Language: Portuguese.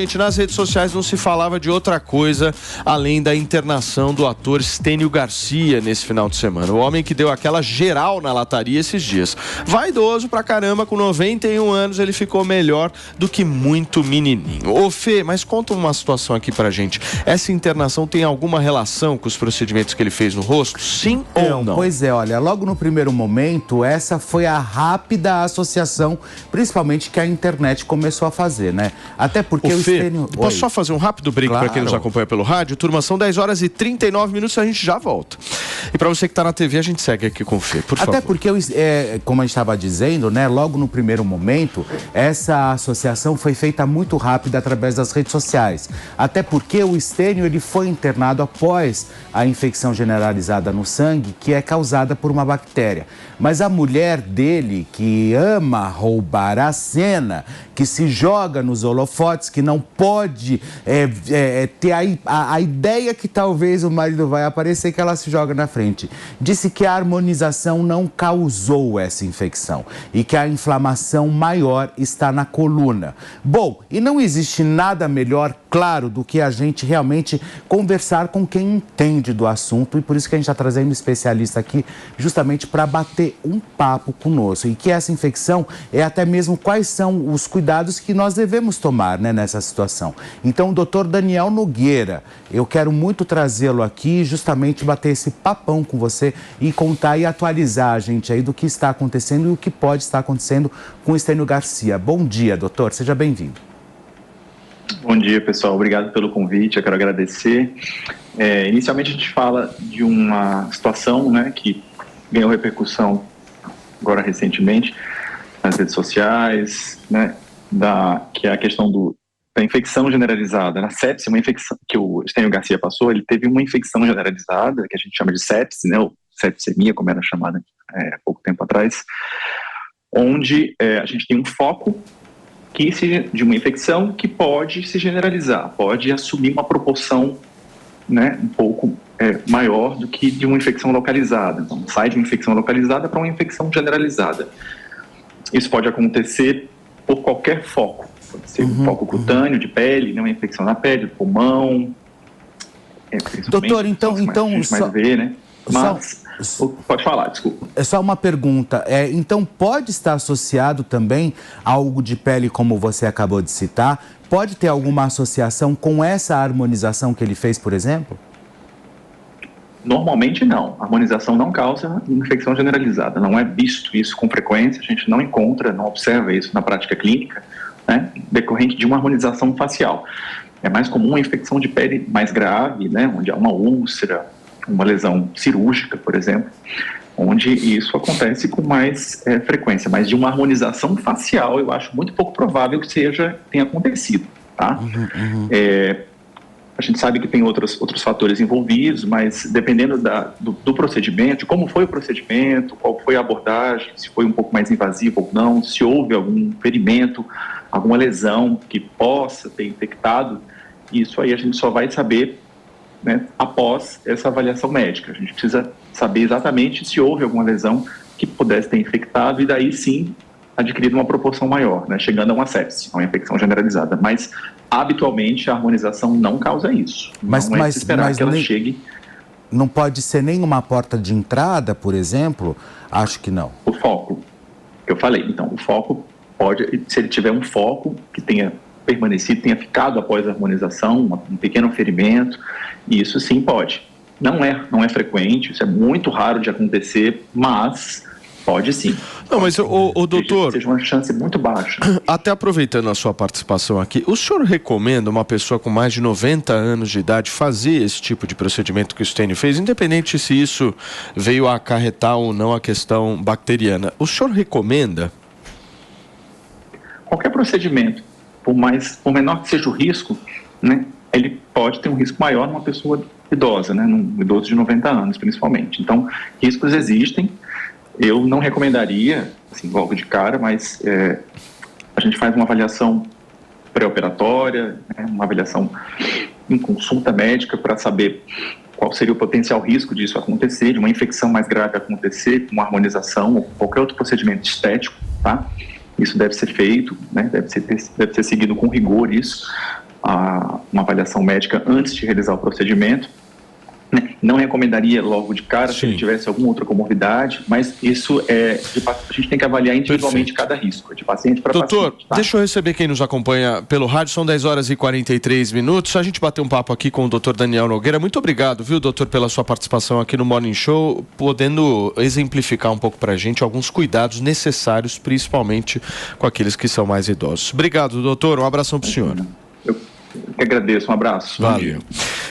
Gente, nas redes sociais não se falava de outra coisa além da internação do ator Stênio Garcia nesse final de semana. O homem que deu aquela geral na lataria esses dias. Vaidoso pra caramba, com 91 anos, ele ficou melhor do que muito menininho. Ô Fê, mas conta uma situação aqui pra gente. Essa internação tem alguma relação com os procedimentos que ele fez no rosto? Sim ou não? Pois é, olha, logo no primeiro momento, essa foi a rápida associação, principalmente que a internet começou a fazer, né? Até porque o Stênio... Posso só fazer um rápido break para quem nos acompanha pelo rádio? Turma, são 10 horas e 39 minutos, a gente já volta. E para você que está na TV, a gente segue aqui com o Fê, por favor. Até porque, como a gente estava dizendo, né, logo no primeiro momento, essa associação foi feita muito rápida através das redes sociais. Até porque o Stênio, ele foi internado após a infecção generalizada no sangue, que é causada por uma bactéria. Mas a mulher dele, que ama roubar a cena, que se joga nos holofotes, que não pode ter a ideia que talvez o marido vai aparecer, que ela se joga na frente. Disse que a harmonização não causou essa infecção e que a inflamação maior está na coluna. Bom, e não existe nada melhor, claro, do que a gente realmente conversar com quem entende do assunto, e por isso que a gente está trazendo um especialista aqui justamente para bater um papo conosco, e que essa infecção é até mesmo quais são os cuidados que nós devemos tomar, né, nessa situação. Então, o doutor Daniel Nogueira, eu quero muito trazê-lo aqui, justamente bater esse papão com você e contar e atualizar a gente aí do que está acontecendo e o que pode estar acontecendo com o Stênio Garcia. Bom dia, doutor, seja bem-vindo. Bom dia, pessoal. Obrigado pelo convite, eu quero agradecer. Inicialmente a gente fala de uma situação, né, que ganhou repercussão agora recentemente nas redes sociais, né, que é a questão da infecção generalizada. Na sepse, uma infecção que o Stênio Garcia passou, ele teve uma infecção generalizada, que a gente chama de sepse, né, ou sepsemia, como era chamada há pouco tempo atrás, onde a gente tem um foco de uma infecção que pode se generalizar, pode assumir uma proporção, né, um pouco maior do que de uma infecção localizada. Então, sai de uma infecção localizada para uma infecção generalizada. Isso pode acontecer por qualquer foco. Pode ser um foco cutâneo, de pele, né, uma infecção na pele, do pulmão. Doutor, então mais ver, né? Mas... Pode falar, desculpa. É só uma pergunta. Então, pode estar associado também a algo de pele, como você acabou de citar? Pode ter alguma associação com essa harmonização que ele fez, por exemplo? Normalmente não. A harmonização não causa infecção generalizada. Não é visto isso com frequência. A gente não encontra, não observa isso na prática clínica, né, decorrente de uma harmonização facial. É mais comum a infecção de pele mais grave, né, onde há uma úlcera, uma lesão cirúrgica, por exemplo, onde isso acontece com mais frequência. Mas de uma harmonização facial, eu acho muito pouco provável que tenha acontecido, tá? A gente sabe que tem outros fatores envolvidos, mas dependendo do procedimento, de como foi o procedimento, qual foi a abordagem, se foi um pouco mais invasivo ou não, se houve algum ferimento, alguma lesão que possa ter infectado, isso aí a gente só vai saber, né, após essa avaliação médica. A gente precisa saber exatamente se houve alguma lesão que pudesse ter infectado e daí sim adquirido uma proporção maior, né, chegando a uma sepse, uma infecção generalizada. Mas habitualmente a harmonização não causa isso. Mas esperar que ela chegue. Não pode ser nenhuma porta de entrada, por exemplo? Acho que não. O foco, que eu falei. Então, o foco pode, se ele tiver um foco que tenha permanecido, tenha ficado após a harmonização, um pequeno ferimento, isso sim pode. Não é frequente, isso é muito raro de acontecer, mas pode sim. Não, mas o doutor... Seja uma chance muito baixa. Até aproveitando a sua participação aqui, o senhor recomenda uma pessoa com mais de 90 anos de idade fazer esse tipo de procedimento que o Stênio fez, independente se isso veio a acarretar ou não a questão bacteriana? O senhor recomenda? Qualquer procedimento, por menor que seja o risco, né, ele pode ter um risco maior numa pessoa idosa, né, num idoso de 90 anos, principalmente. Então, riscos existem. Eu não recomendaria, assim, logo de cara, mas a gente faz uma avaliação pré-operatória, né, uma avaliação em consulta médica para saber qual seria o potencial risco disso acontecer, de uma infecção mais grave acontecer, uma harmonização ou qualquer outro procedimento estético, tá? Isso deve ser feito, né, deve ser seguido com rigor isso, uma avaliação médica antes de realizar o procedimento. Não recomendaria logo de cara se ele tivesse alguma outra comorbidade, mas isso a gente tem que avaliar individualmente cada risco, de paciente para paciente. Doutor, deixa eu receber quem nos acompanha pelo rádio, são 10 horas e 43 minutos. A gente bateu um papo aqui com o doutor Daniel Nogueira. Muito obrigado, viu, doutor, pela sua participação aqui no Morning Show, podendo exemplificar um pouco para a gente alguns cuidados necessários, principalmente com aqueles que são mais idosos. Obrigado, doutor. Um abração para o senhor. Eu que agradeço. Um abraço. Valeu.